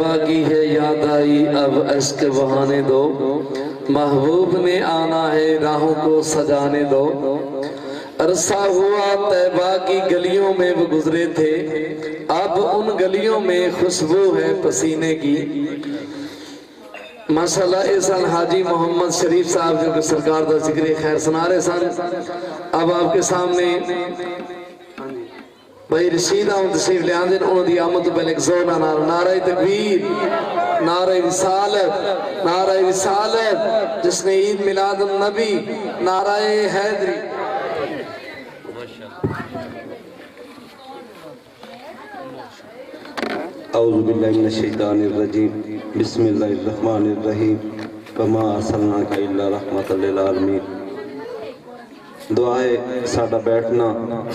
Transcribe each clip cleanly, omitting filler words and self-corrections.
طیبہ کی ہے یاد آئی اب عشق بہانے دو، محبوب نے آنا ہے راہوں کو سجانے دو۔ عرصہ ہوا طیبہ کی گلیوں میں وہ گزرے تھے، اب ان گلیوں میں خوشبو ہے پسینے کی۔ ماشاءاللہ احسان حاجی محمد شریف صاحب جو کہ سرکار دا ذکر خیر سنا رہے سن، اب آپ کے سامنے بھائی رشید احمد تشریف لے آندے انہوں دی آمد تو پہلے ایک زورنا نعرہ، نعرہ تکبیر، نعرہ رسالت، نعرہ رسالت، جس نے عید میلاد النبی، نعرہ حیدری۔ اعوذ باللہ من الشیطان الرجیم، بسم اللہ الرحمن الرحیم، وما ارسلناک الا رحمۃ للعالمین۔ دعائے ساڈا بیٹھنا،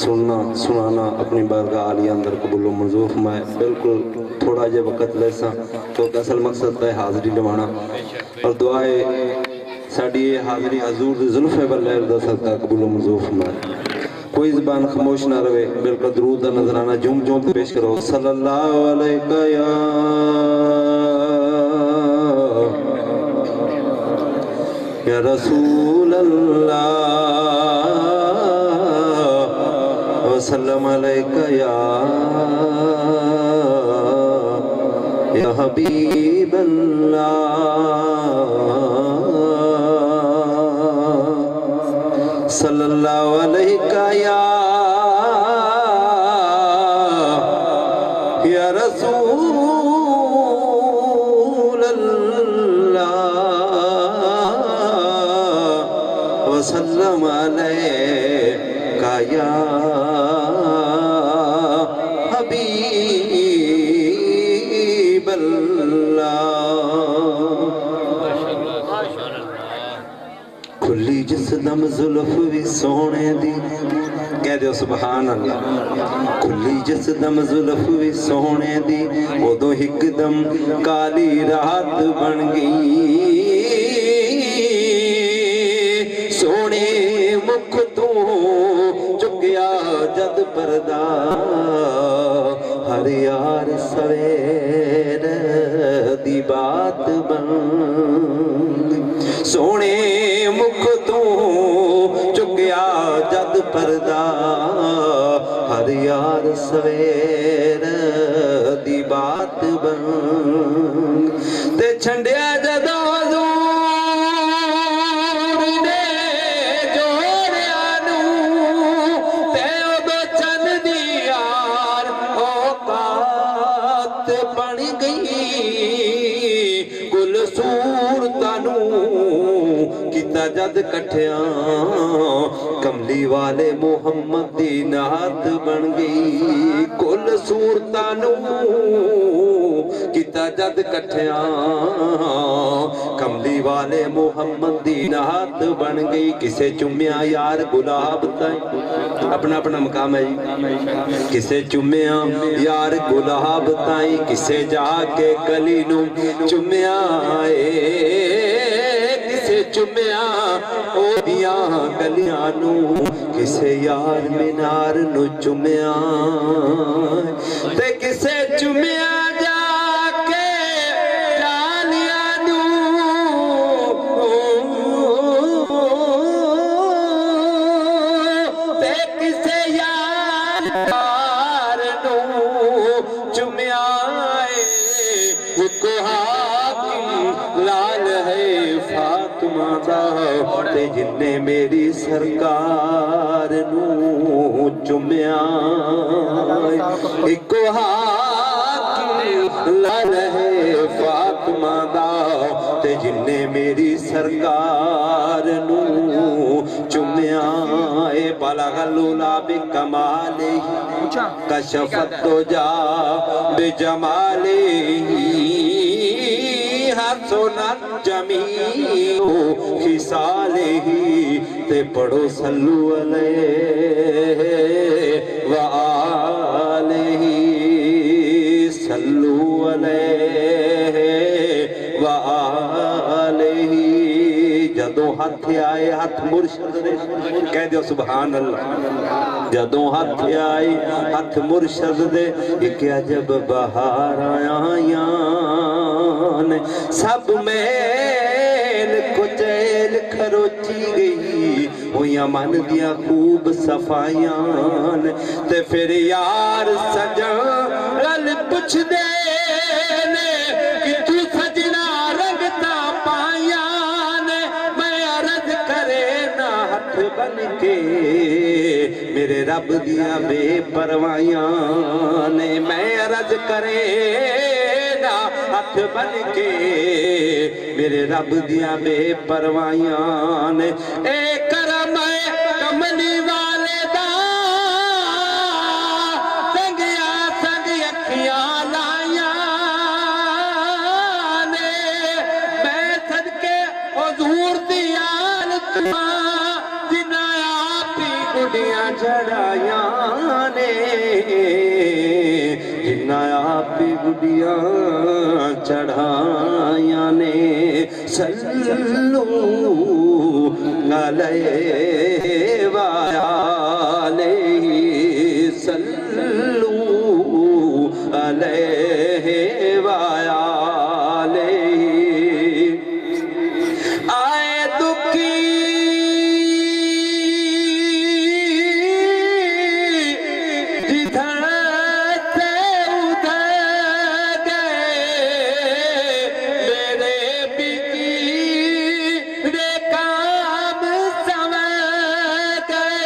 سننا، سنانا اپنی بارگاہ عالیہ اندر قبول و منظور فرمائے۔ بالکل تھوڑا جے وقت لیسا تو اصل مقصد ہے حاضری لوانا، اور دعائے ساڈی حاضری حضور دی زلف بلیر دا صدقہ قبول و منظور فرمائے۔ کوئی زبان خاموش نہ رہے، بالکل درود دا نظرانہ جھوم جھوم پیش کرو۔ صلی اللہ علیہ یا رسول اللہ وسلم علیکہ یا حبیب اللہ صلی اللہ علیہ یا رسول اللہ وسلم علیہ یا حبیب اللہ۔ کھلی جس دم زلف بھی سونے دی، کہہ دیو سبحان اللہ۔ کھلی جس دم زلف بھی سونے دی، ادو ہک دم کالی رات بن گئی۔ سونے مکھ تو چکیا جد پردہ، ہر یار سویر دی بات بن گئی۔ سونے مکھ تو چکیا جد پردہ، ہر یار سویر دی بات بن تے چھنڈیا جدوں حضور نے جوڑیا نوں، تے ادو چند دی یار اوقات بن گئی۔ کل صورتاں نوں کیتا جد کٹھیاں، کملی والے محمد دی نعت بن گئی۔ کل صورتاں نوں کیتا جد کٹھیاں، کملی والے محمد دی نعت بن گئی۔ کسے چومیا یار گلاب تائیں، اپنا اپنا مقام ہے جی۔ کسے چومیا یار گلاب تائیں، کسے جا کے کلی نوں چومیا کسے چومیا او دیاں گلیاں نوں، کسے یار مینار نو چومیا تے کسے چومیا جا کے ڈالیاں نوں، تے کسے یار نوں چومیا۔ کو حاکم لال ہے فاطمہ دا، تے جن نے میری سرکار نو چومیا۔ ایک حاکم لال ہے فاطمہ دا، تے جن نے میری سرکار نو چومیا۔ اے بلغ العلا بکمالہ، کشفت تجا بجمالہ، حسنت جمیع خصالہ۔ تے پڑھو صلو علیہ وآلہ، صلو علیہ وآلہ۔ جدوں ہاتھ آئے ہاتھ مرشد دے، کہہ دیو سبحان اللہ۔ جدوں ہاتھ آئے ہاتھ مرشد دے، ایک عجب بہار آیاں سب میل کچیل کھروچی گئی ہویاں من دیا خوب صفائیاں تے پھر یار سجن رل پوچھ دے کہ تو سجنا رنگتا پائیاں میں عرض کرے نا ہاتھ بن کے میرے رب دیا بے پروائیاں میں عرض کرے نا ہاتھ بن کے میرے رب دیا بے پروائیاں اے کرم کملی والے دا سنگیا سنگ اکھیاں لائیاں میں صدقے حضور دیان جنہ آپ ہی گڈیاں جڑائیاں جنہ آپ ہی گڈیاں چڑھائیاں صلو علیہ وآلہ صلو علیہ وآلہ آئے دکھی جدھر سے ادھر گئے میرے بگڑے کام سنور گئے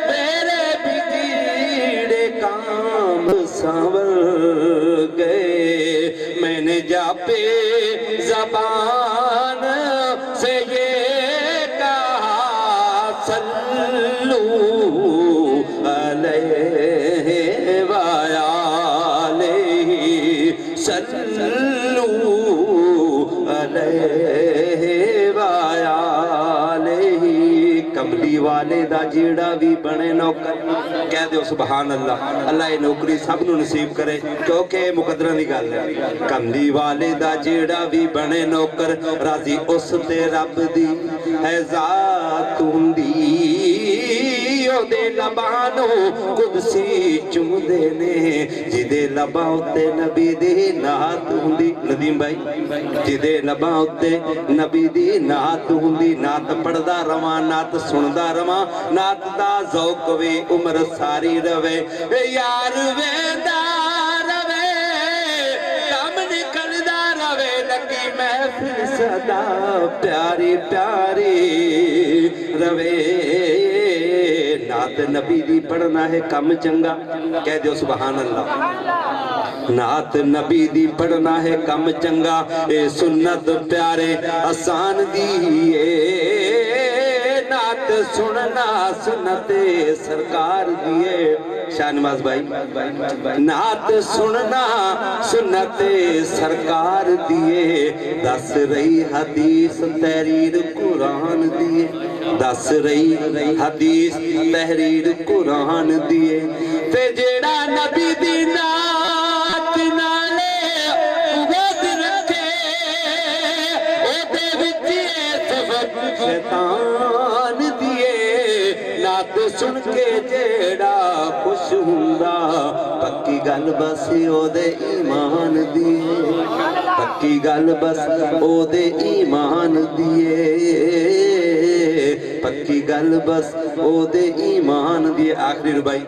میرے بگڑے کام سنور گئے میں نے جا پہ زبان سے یہ کہا صلو علیہ وآلہ صلو علیہ وآلہ کملی والے دا جیڑا بھی بنے نوکر کہہ دیو سبحان اللہ اللہ یہ نوکری سب نو نصیب کرے کیونکہ مقدرہ دی گل ہے کملی والے دا جیڑا بھی بنے نوکر راضی اس تے رب دی ہے ذات ہوندی او دے لبانو قدسی چم دینے جدے لباں تے نبی دی نات ہوندی ندیم بھائی جدے لباں تے نبی دی نات ہوندی نات پڑھدا رواں نات سندا رواں نات دا ذوق وی عمر ساری روے یار ویندا روے کم نکلدا روے لگی محفل صدا پیاری پیاری روے نات نبی دی پڑھنا ہے کم چنگا کہہ دیو سبحان اللہ نات نبی دی پڑھنا ہے کم چنگا اے سنت پیارے آسان دی نات سننا سنت سرکار دیے شاہ نواز بھائی نات سننا سنت سرکار دیے دس رہی حدیث تحریر قرآن دیے دس رہی حدیث تحریر قرآن دیے تے جیڑا نبی دی نات نالے عبد رکھے او دے وچے سبب شیطان دیے نات سن کے جیڑا خوش ہوندا پکی گل بس او دے ایمان دیے پکی گل بس او دے ایمان دیے پکی گل بس او دے ایمان دیے آخری ربائی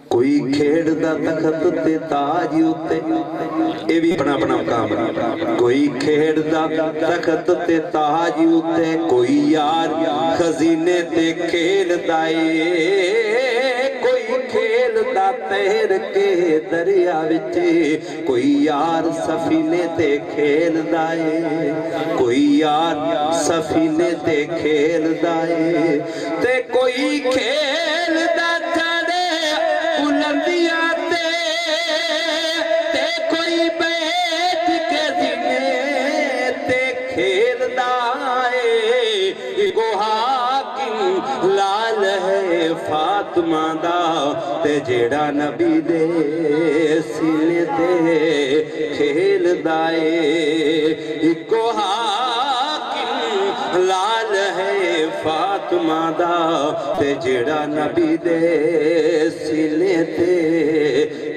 کوئی کھیڑ دا تخت تے تاج ہوتے اے بھی اپنا اپنا مقام کوئی کھیڑ دا تخت تے تاج ہوتے کوئی یار خزینے تے کھیل دائے کوئی کھیل دا تیر کے دریا وچے کوئی یار سفینے تے کھیل دائے کوئی یار سفینے تے کھیل دائے تے کوئی کھیل دا چڑے بلندیاں تے کوئی بیٹھ کے زینے تے کھیل دائے کو حاکم لال ہے فاطمہ دا تے جیڑا نبی دے سینے تے کھیل دائے کو حاکم لال ہے فاطمہ دا تے جڑا نبی دے سینے تے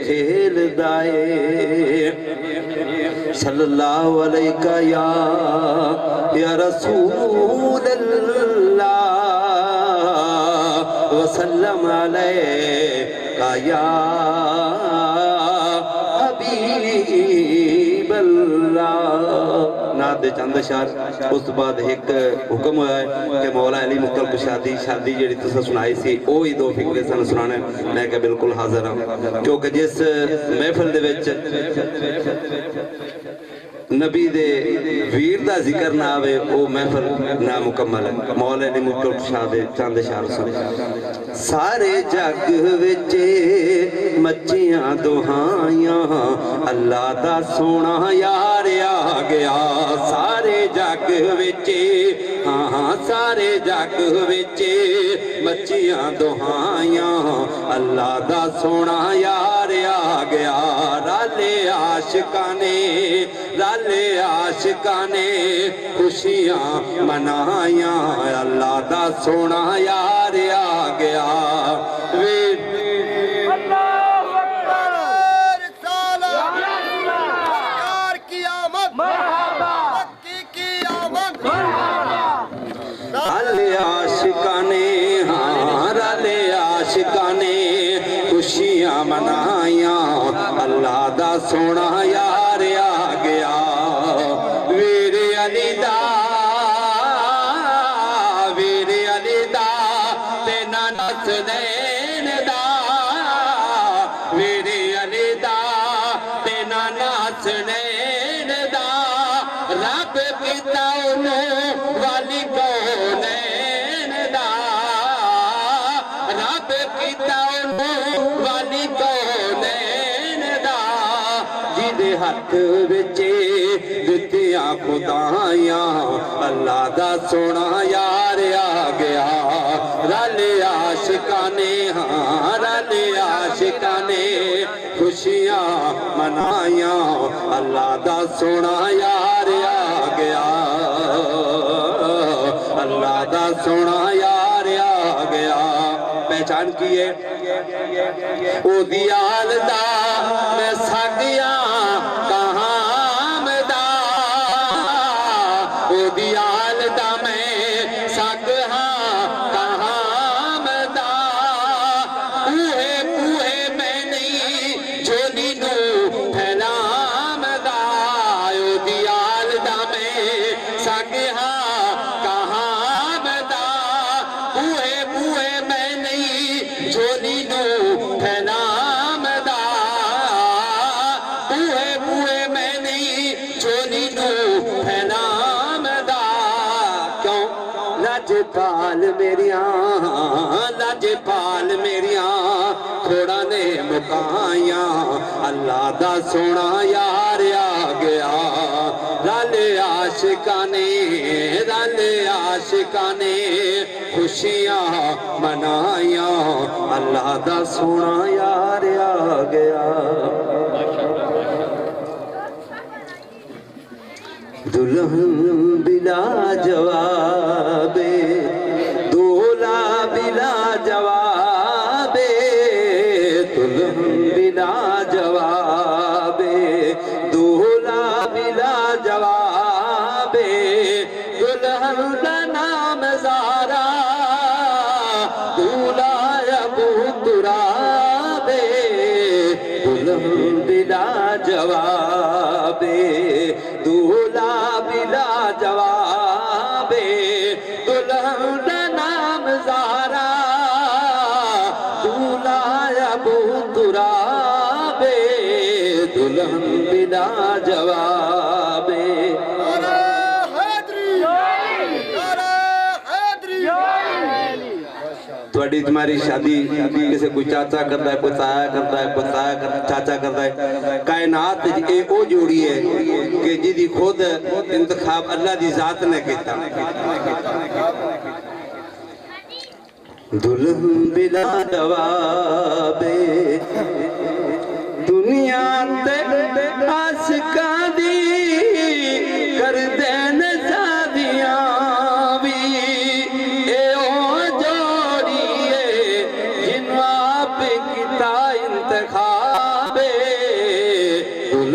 کھیل دائے صلی اللہ علیہ یا رسول اللہ وسلم علیہ یا حبیب اللہ نات دے چند اشعار اس بعد ایک حکم ہوا ہے کہ مولا علی مکل کو شادی جڑی تسا سنائی سی اوہی دو فکرے سن سنانے میں کہ بالکل حاضر ہوں کیونکہ جس محفل دے وچ نبی دے ویر دا ذکر نہ آوے او محفل نامکمل ہے مولا علی مکل کو شادی چند اشعار سن سارے جگ وچ مچیاں دہائیاں اللہ دا سونا یار آ گیا سارے جگ وچ ہاں سارے جگ وچ مچیاں دہائیاں اللہ دا سونا یار آ گیا رالے عاشقاں نے خوشیاں منائیاں اللہ دا سونا یار آ گیا عاشقاں نے خوشیاں منائیاں اللہ دا سونا یار آ گیا ویر علی دا تینا نسنین دا ویر علی دا تینا نسنین دا رب پیتا انہوں والی کونین دا رب پیتا انہوں والی کونین دا جیدے ہاتھ بچے دتیاں خدایاں اللہ دا سونا یار آ گیا رالے عاشقاں نے ہاں رالے عاشقاں نے خوشیاں منائیاں اللہ دا سونا یار آ گیا اللہ دا سونا یار آ گیا پہچان کیے او دیال دا میں ساگیاں کہاں مدا او دیال دا میں ساگیاں کہاں مدا اوہے میں نہیں جھولی نو پھیلا مدا او دیال دا میں ساگیاں کہاں مدا اوہے میں نہیں جھولی نو پھیلا مدا اوہے میں نہیں جھولی نو پھیلا مدا کیوں لاجپال میریاں تھوڑا نے مکائیاں اللہ دا سونا یار آ گیا رالے عاشقاں نے خوشیاں منائیاں اللہ دا سونا یار آ گیا دلہن بلا جواب دولا بلا جواب دلہن بلا جواب دولا بلا جواب دلہن کا نام زارا دولا ابو تراب دلہن بلا جواب دولا بلا جواب دلہن کا نام زارا دولا ابو تراب دلہن بلا جواب تھوڑی تمہاری شادی کسے کوئی چاچا کرتا ہے کوئی تایا کرتا ہے کوئی چاچا کرتا ہے کائنات اے او جوڑی ہے کہ جی خود انتخاب اللہ دی ذات نے کیتا دلہن بلا جواب دنیا تے عاشقاں دی کر دین شادیاں بھی اے او جوڑی